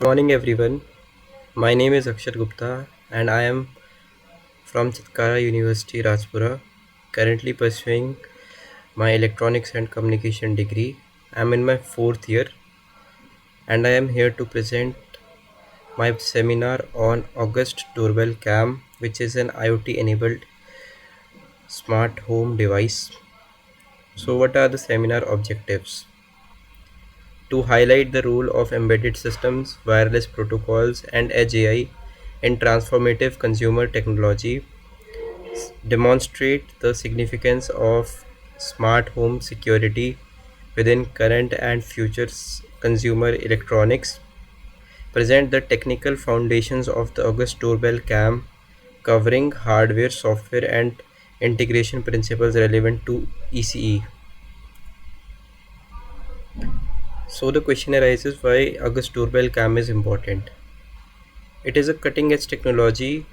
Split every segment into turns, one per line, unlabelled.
Good morning everyone. My name is Akshit Gupta and I am from Chitkara University, Rajpura, currently pursuing my electronics and communication degree. I am in my fourth year and I am here to present my seminar on August Doorbell Cam, which is an IoT enabled smart home device. So what are the seminar objectives? To highlight the role of embedded systems, wireless protocols and edge AI in transformative consumer technology, demonstrate the significance of smart home security within current and future consumer electronics, present the technical foundations of the August Doorbell Cam, covering hardware, software, and integration principles relevant to ECE. So the question arises, why August Doorbell Cam is important. It is a cutting edge technology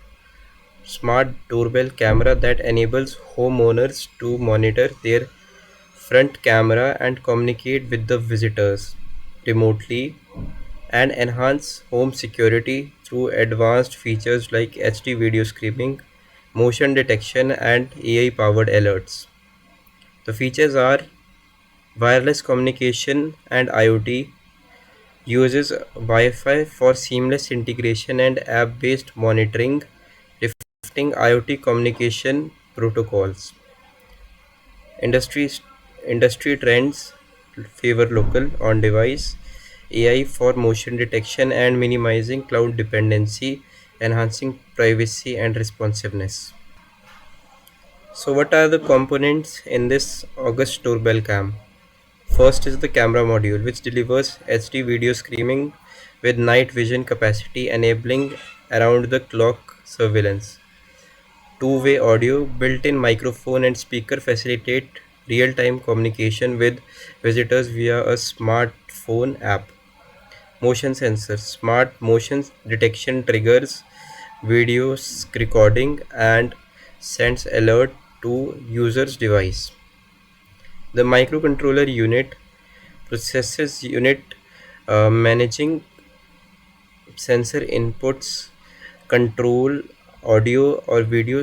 smart doorbell camera that enables homeowners to monitor their front camera and communicate with the visitors remotely and enhance home security through advanced features like HD video streaming, motion detection, and AI powered alerts. The features are wireless communication and IoT, uses Wi Fi for seamless integration and app based monitoring, reflecting IoT communication protocols. Industry industry trends favor local on device AI for motion detection and minimizing cloud dependency, enhancing privacy and responsiveness. So what are the components in this August doorbell cam? First is the camera module, which delivers HD video streaming with night vision capacity, enabling around the clock surveillance. Two-way audio, built-in microphone and speaker facilitate real-time communication with visitors via a smartphone app. Motion sensor, smart motion detection triggers video recording and sends alert to user's device. The microcontroller unit processes unit managing sensor inputs, control audio or video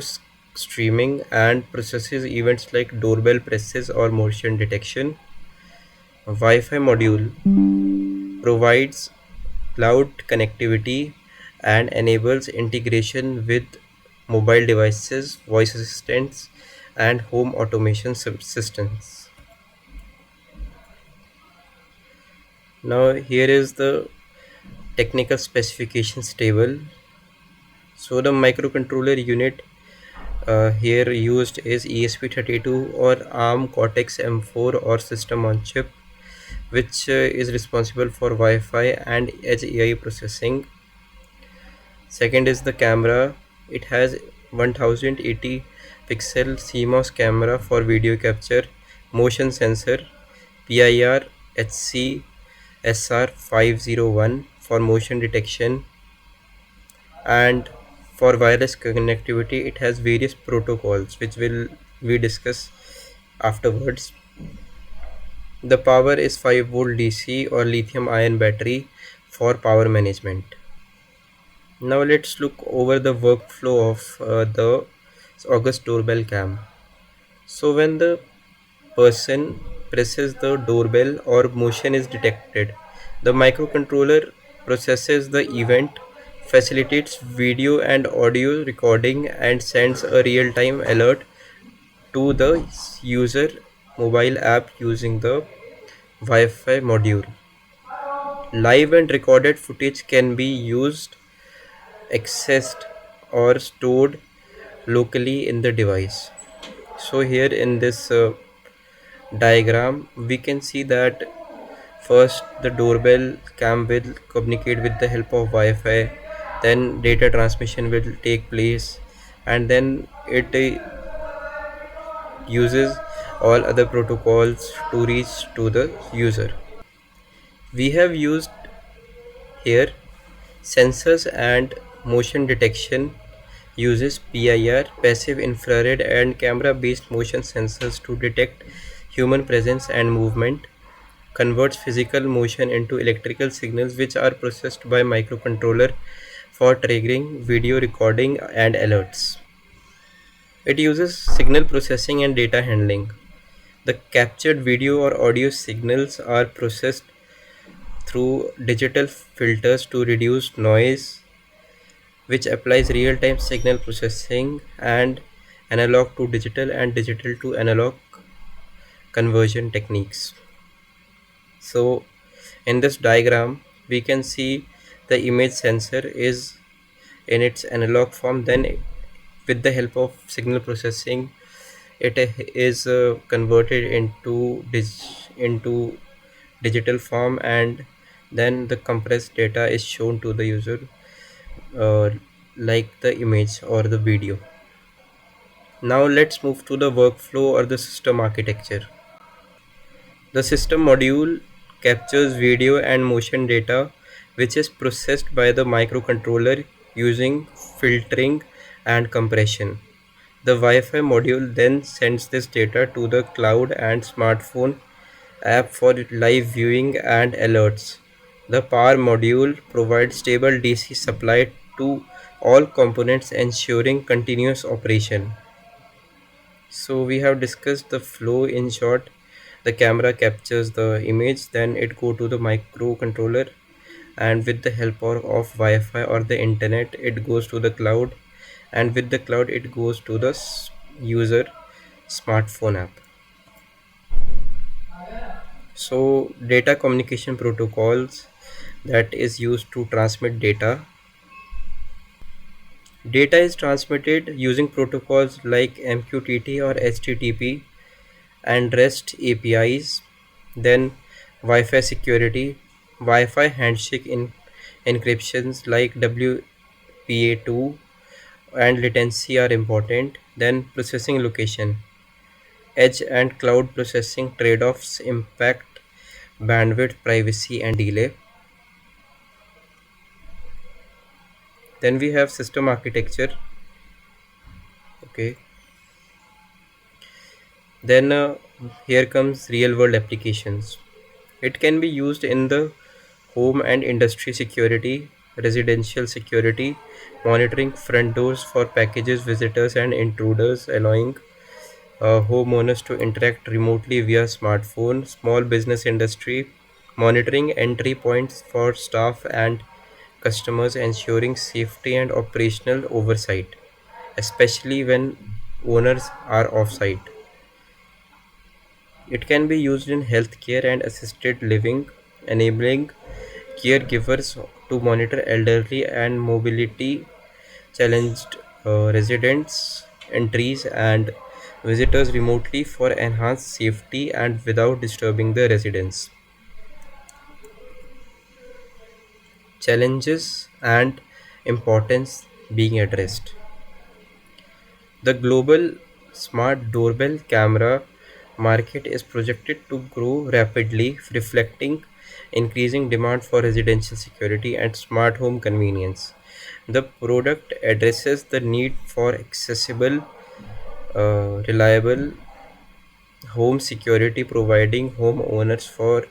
streaming, and processes events like doorbell presses or motion detection. A Wi-Fi module provides cloud connectivity and enables integration with mobile devices, voice assistants, and home automation systems. Now here is the technical specifications table. So the microcontroller unit here used is ESP32 or ARM Cortex M4 or system on chip, which is responsible for Wi-Fi and edge AI processing. Second is the camera. It has 1080 pixel CMOS camera for video capture, motion sensor, PIR HC SR501 for motion detection, and for wireless connectivity it has various protocols which will we discuss afterwards. The power is 5 volt DC or lithium ion battery for power management. Now let's look over the workflow of the August doorbell cam. So when the person presses the doorbell or motion is detected, the microcontroller processes the event, facilitates video and audio recording, and sends a real-time alert to the user mobile app using the Wi-Fi module. Live and recorded footage can be used, accessed, or stored locally in the device. So here in this diagram we can see that first the doorbell cam will communicate with the help of Wi-Fi, then data transmission will take place, and then it uses all other protocols to reach to the user. We have used here sensors and motion detection uses PIR, passive infrared, and camera based motion sensors to detect human presence and movement. converts physical motion into electrical signals which are processed by microcontroller for triggering, video recording and alerts. It uses signal processing and data handling. The captured video or audio signals are processed through digital filters to reduce noise, which applies real-time signal processing and analog to digital and digital to analog conversion techniques. So in this diagram we can see the image sensor is in its analog form, then with the help of signal processing it is converted into digital form, and then the compressed data is shown to the user, uh, like the image or the video. Now let's move to the workflow or the system architecture. The system module captures video and motion data which is processed by the microcontroller using filtering and compression. The Wi-Fi module then sends this data to the cloud and smartphone app for live viewing and alerts. The power module provides stable DC supply to all components ensuring continuous operation. So we have discussed the flow in short. The camera captures the image, then it go to the microcontroller, and with the help of Wi-Fi or the internet it goes to the cloud, and with the cloud it goes to the user smartphone app. So data communication protocols that is used to transmit data. Data is transmitted using protocols like MQTT or HTTP and REST APIs. Then Wi-Fi security, Wi-Fi handshake in encryptions like WPA2 and latency are important. Then processing location, edge and cloud processing trade-offs impact bandwidth, privacy and delay. Then we have system architecture. Okay, then here comes real world applications. It can be used in the home and industry security, residential security, monitoring front doors for packages, visitors and intruders, allowing homeowners to interact remotely via smartphone, small business industry, monitoring entry points for staff and customers, ensuring safety and operational oversight, especially when owners are off-site. It can be used in healthcare and assisted living, enabling caregivers to monitor elderly and mobility challenged residents, entries, and visitors remotely for enhanced safety and without disturbing the residents. Challenges and importance being addressed. The global smart doorbell camera market is projected to grow rapidly, reflecting increasing demand for residential security and smart home convenience. The product addresses the need for accessible, reliable home security, providing homeowners for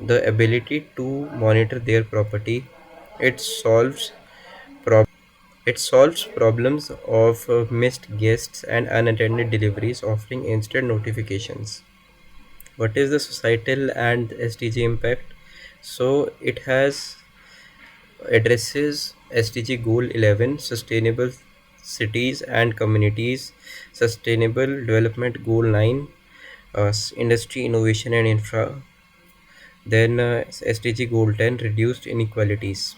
the ability to monitor their property. It solves problems of missed guests and unattended deliveries, offering instant notifications. What is the societal and SDG impact? So it has addresses SDG Goal 11, Sustainable Cities and Communities, Sustainable Development Goal 9, Industry Innovation and Infra, then SDG Goal 10, Reduced Inequalities.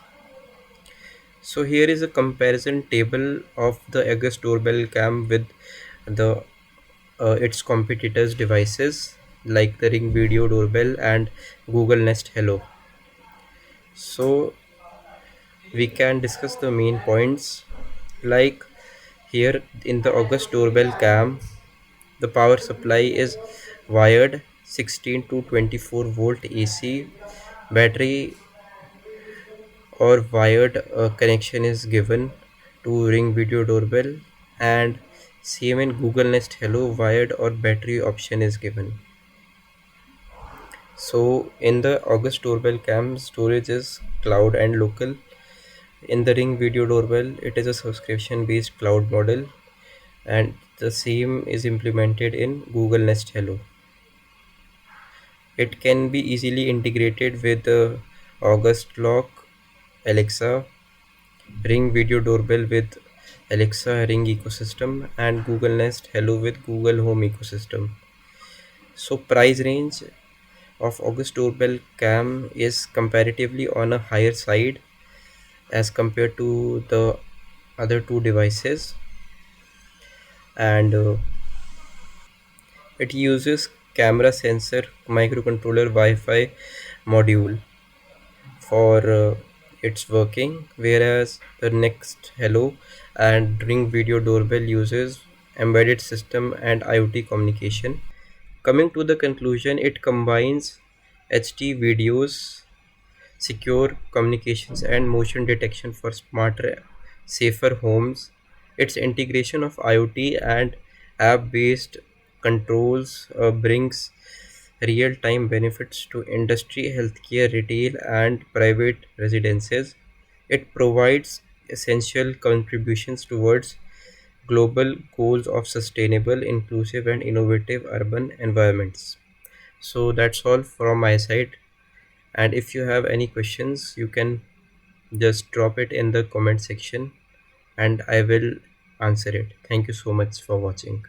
So here is a comparison table of the August doorbell cam with the its competitors devices like the Ring Video Doorbell and Google Nest Hello. So we can discuss the main points, like here in the August doorbell cam the power supply is wired 16 to 24 volt AC, battery or wired connection is given to Ring Video Doorbell, and same in Google Nest Hello, wired or battery option is given. So in the August Doorbell Cam, storage is cloud and local. In the Ring Video Doorbell, it is a subscription-based cloud model, and the same is implemented in Google Nest Hello. It can be easily integrated with the August Lock, Alexa, Ring Video Doorbell with Alexa Ring ecosystem, and Google Nest Hello with Google Home ecosystem. So price range of August Doorbell Cam is comparatively on a higher side as compared to the other two devices, and it uses camera sensor microcontroller Wi-Fi module for its working, whereas the Next Hello and Ring Video Doorbell uses embedded system and IoT communication. Coming to the conclusion, it combines HD videos, secure communications, and motion detection for smarter, safer homes. Its integration of IoT and app based controls brings real time benefits to industry, healthcare, retail, and private residences. It provides essential contributions towards global goals of sustainable, inclusive, and innovative urban environments. So that's all from my side. And if you have any questions, you can just drop it in the comment section and I will answer it. Thank you so much for watching.